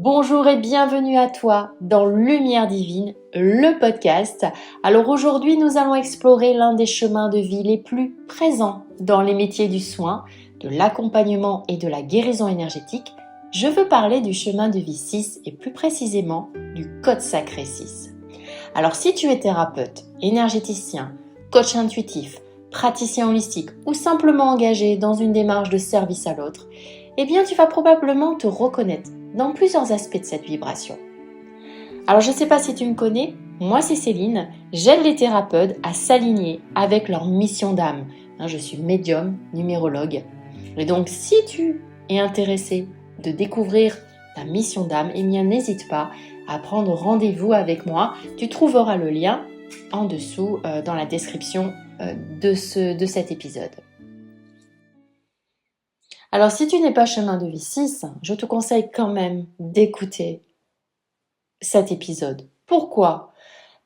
Bonjour et bienvenue à toi dans Lumière Divine, le podcast. Alors aujourd'hui, nous allons explorer l'un des chemins de vie les plus présents dans les métiers du soin, de l'accompagnement et de la guérison énergétique. Je veux parler du chemin de vie 6 et plus précisément du code sacré 6. Alors si tu es thérapeute, énergéticien, coach intuitif, praticien holistique ou simplement engagé dans une démarche de service à l'autre, eh bien tu vas probablement te reconnaître dans plusieurs aspects de cette vibration. Alors je ne sais pas si tu me connais, moi c'est Céline, j'aide les thérapeutes à s'aligner avec leur mission d'âme. Je suis médium, numérologue. Et donc si tu es intéressé de découvrir ta mission d'âme, eh bien n'hésite pas à prendre rendez-vous avec moi. Tu trouveras le lien en dessous dans la description de cet épisode. Alors si tu n'es pas chemin de vie 6, je te conseille quand même d'écouter cet épisode. Pourquoi ?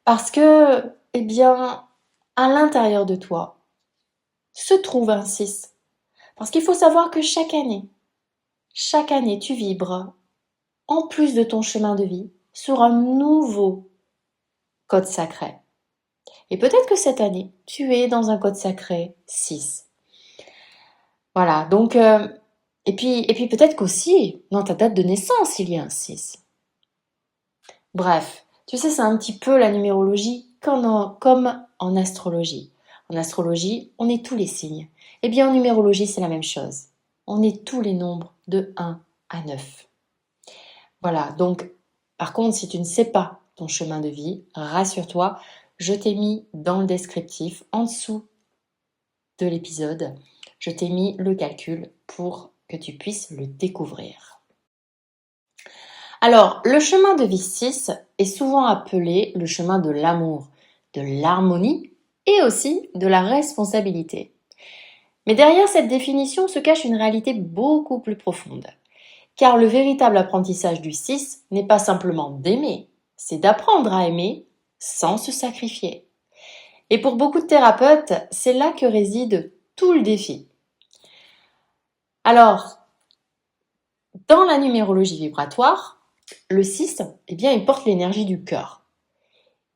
Parce que, à l'intérieur de toi se trouve un 6. Parce qu'il faut savoir que chaque année, tu vibres, en plus de ton chemin de vie, sur un nouveau code sacré. Et peut-être que cette année, tu es dans un code sacré 6. Voilà, donc, et puis peut-être qu'aussi, dans ta date de naissance, il y a un 6. Bref, tu sais, c'est un petit peu la numérologie comme en astrologie. En astrologie, on est tous les signes. Eh bien, en numérologie, c'est la même chose. On est tous les nombres de 1 à 9. Voilà, donc, par contre, si tu ne sais pas ton chemin de vie, rassure-toi, je t'ai mis dans le descriptif, en dessous de l'épisode, je t'ai mis le calcul pour que tu puisses le découvrir. Alors, le chemin de vie 6 est souvent appelé le chemin de l'amour, de l'harmonie et aussi de la responsabilité. Mais derrière cette définition se cache une réalité beaucoup plus profonde. Car le véritable apprentissage du 6 n'est pas simplement d'aimer, c'est d'apprendre à aimer sans se sacrifier. Et pour beaucoup de thérapeutes, c'est là que réside tout le défi. Alors, dans la numérologie vibratoire, le 6, il porte l'énergie du cœur.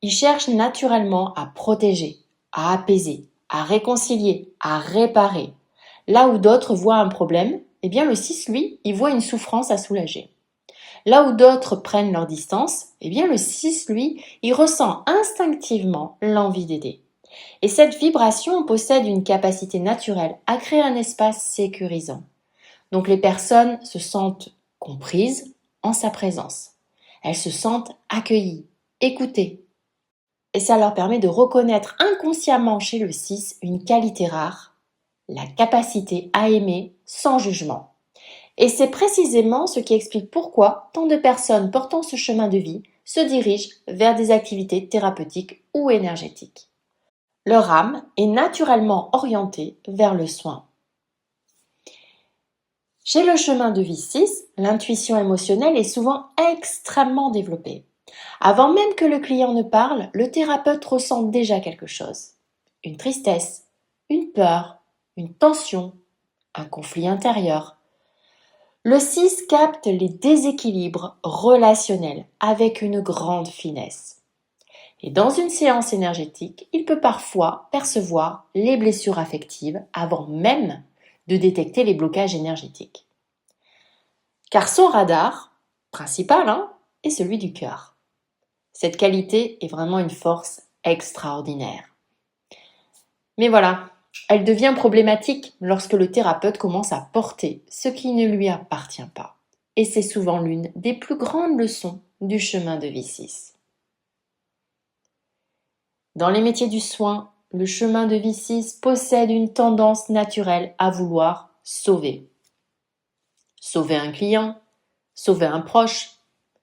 Il cherche naturellement à protéger, à apaiser, à réconcilier, à réparer. Là où d'autres voient un problème, le 6, lui, il voit une souffrance à soulager. Là où d'autres prennent leur distance, le 6, lui, il ressent instinctivement l'envie d'aider. Et cette vibration possède une capacité naturelle à créer un espace sécurisant. Donc les personnes se sentent comprises en sa présence. Elles se sentent accueillies, écoutées. Et ça leur permet de reconnaître inconsciemment chez le 6 une qualité rare, la capacité à aimer sans jugement. Et c'est précisément ce qui explique pourquoi tant de personnes portant ce chemin de vie se dirigent vers des activités thérapeutiques ou énergétiques. Leur âme est naturellement orientée vers le soin. Chez le chemin de vie 6, l'intuition émotionnelle est souvent extrêmement développée. Avant même que le client ne parle, le thérapeute ressent déjà quelque chose. Une tristesse, une peur, une tension, un conflit intérieur. Le 6 capte les déséquilibres relationnels avec une grande finesse. Et dans une séance énergétique, il peut parfois percevoir les blessures affectives avant même de détecter les blocages énergétiques. Car son radar principal est celui du cœur. Cette qualité est vraiment une force extraordinaire. Mais voilà, elle devient problématique lorsque le thérapeute commence à porter ce qui ne lui appartient pas. Et c'est souvent l'une des plus grandes leçons du chemin de vie 6. Dans les métiers du soin, le chemin de vie 6 possède une tendance naturelle à vouloir sauver. Sauver un client, sauver un proche,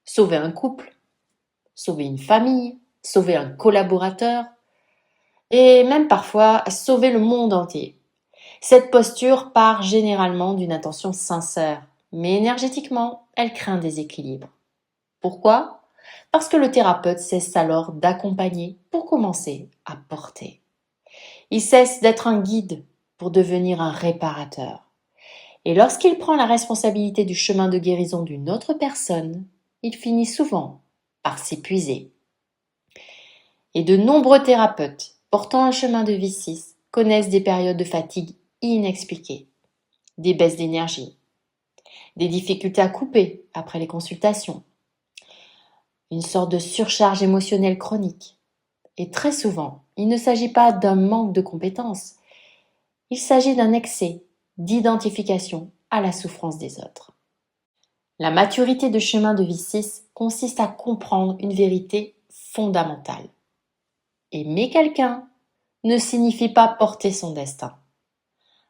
sauver un couple, sauver une famille, sauver un collaborateur et même parfois sauver le monde entier. Cette posture part généralement d'une intention sincère, mais énergétiquement, elle crée un déséquilibre. Pourquoi ? Parce que le thérapeute cesse alors d'accompagner pour commencer à porter. Il cesse d'être un guide pour devenir un réparateur. Et lorsqu'il prend la responsabilité du chemin de guérison d'une autre personne, il finit souvent par s'épuiser. Et de nombreux thérapeutes portant un chemin de vie 6 connaissent des périodes de fatigue inexpliquées, des baisses d'énergie, des difficultés à couper après les consultations, une sorte de surcharge émotionnelle chronique. Et très souvent, il ne s'agit pas d'un manque de compétences, il s'agit d'un excès d'identification à la souffrance des autres. La maturité de chemin de vie 6 consiste à comprendre une vérité fondamentale. Aimer quelqu'un ne signifie pas porter son destin.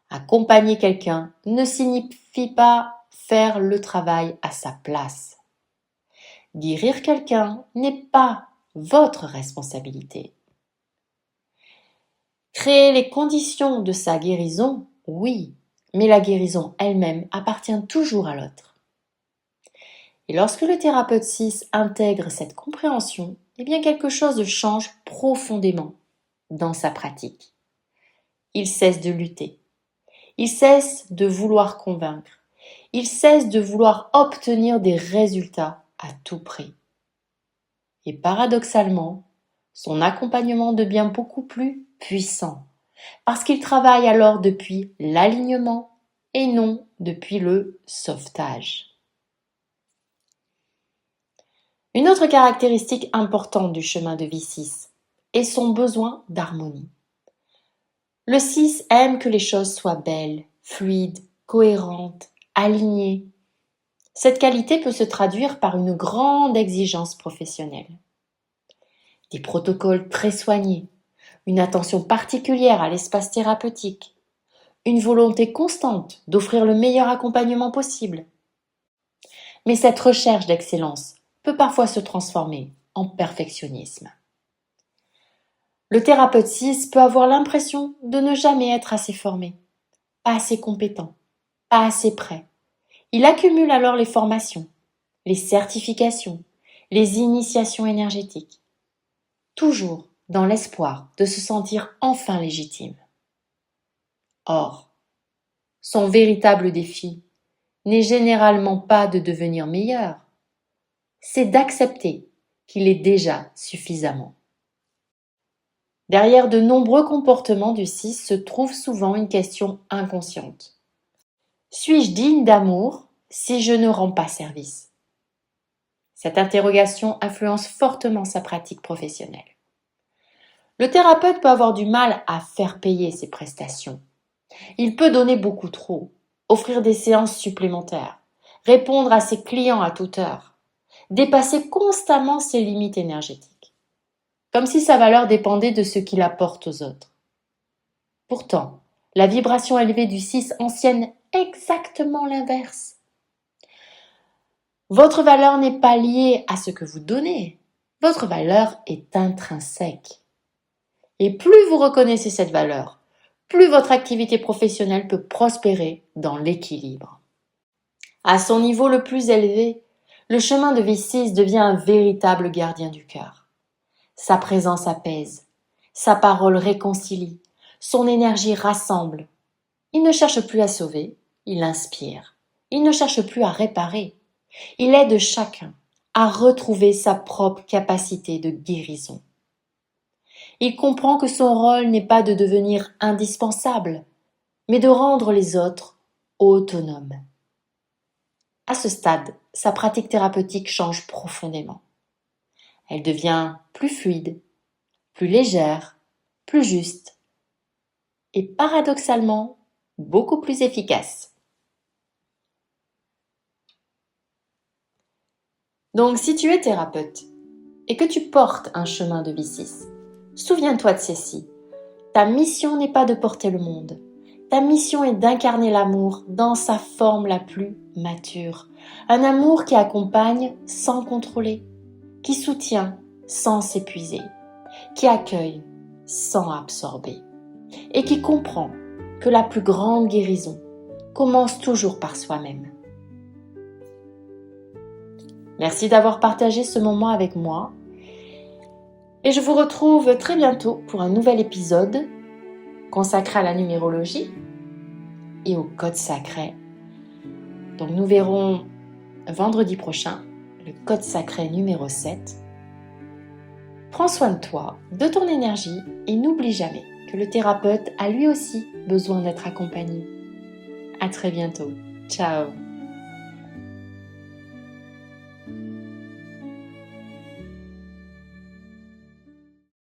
Accompagner quelqu'un ne signifie pas faire le travail à sa place. Guérir quelqu'un n'est pas votre responsabilité. Créer les conditions de sa guérison, oui, mais la guérison elle-même appartient toujours à l'autre. Et lorsque le thérapeute 6 intègre cette compréhension, eh bien quelque chose change profondément dans sa pratique. Il cesse de lutter. Il cesse de vouloir convaincre. Il cesse de vouloir obtenir des résultats à tout prix. Et paradoxalement, son accompagnement devient beaucoup plus puissant, parce qu'il travaille alors depuis l'alignement et non depuis le sauvetage. Une autre caractéristique importante du chemin de vie 6 est son besoin d'harmonie. Le 6 aime que les choses soient belles, fluides, cohérentes, alignées. Cette qualité peut se traduire par une grande exigence professionnelle. Des protocoles très soignés, une attention particulière à l'espace thérapeutique, une volonté constante d'offrir le meilleur accompagnement possible. Mais cette recherche d'excellence peut parfois se transformer en perfectionnisme. Le thérapeute 6 peut avoir l'impression de ne jamais être assez formé, pas assez compétent, pas assez prêt. Il accumule alors les formations, les certifications, les initiations énergétiques, toujours dans l'espoir de se sentir enfin légitime. Or, son véritable défi n'est généralement pas de devenir meilleur, c'est d'accepter qu'il est déjà suffisamment. Derrière de nombreux comportements du 6 se trouve souvent une question inconsciente. Suis-je digne d'amour si je ne rends pas service ? Cette interrogation influence fortement sa pratique professionnelle. Le thérapeute peut avoir du mal à faire payer ses prestations. Il peut donner beaucoup trop, offrir des séances supplémentaires, répondre à ses clients à toute heure, dépasser constamment ses limites énergétiques, comme si sa valeur dépendait de ce qu'il apporte aux autres. Pourtant, la vibration élevée du 6 enseigne exactement l'inverse. Votre valeur n'est pas liée à ce que vous donnez. Votre valeur est intrinsèque. Et plus vous reconnaissez cette valeur, plus votre activité professionnelle peut prospérer dans l'équilibre. À son niveau le plus élevé, le chemin de vie 6 devient un véritable gardien du cœur. Sa présence apaise, sa parole réconcilie, son énergie rassemble. Il ne cherche plus à sauver, il inspire. Il ne cherche plus à réparer. Il aide chacun à retrouver sa propre capacité de guérison. Il comprend que son rôle n'est pas de devenir indispensable, mais de rendre les autres autonomes. À ce stade, sa pratique thérapeutique change profondément. Elle devient plus fluide, plus légère, plus juste et paradoxalement beaucoup plus efficace. Donc si tu es thérapeute et que tu portes un chemin de vie 6, souviens-toi de ceci. Ta mission n'est pas de porter le monde. Ta mission est d'incarner l'amour dans sa forme la plus mature. Un amour qui accompagne sans contrôler, qui soutient sans s'épuiser, qui accueille sans absorber et qui comprend que la plus grande guérison commence toujours par soi-même. Merci d'avoir partagé ce moment avec moi et je vous retrouve très bientôt pour un nouvel épisode consacré à la numérologie et au code sacré. Donc nous verrons vendredi prochain le code sacré numéro 7. Prends soin de toi, de ton énergie et n'oublie jamais que le thérapeute a lui aussi besoin d'être accompagné. À très bientôt. Ciao.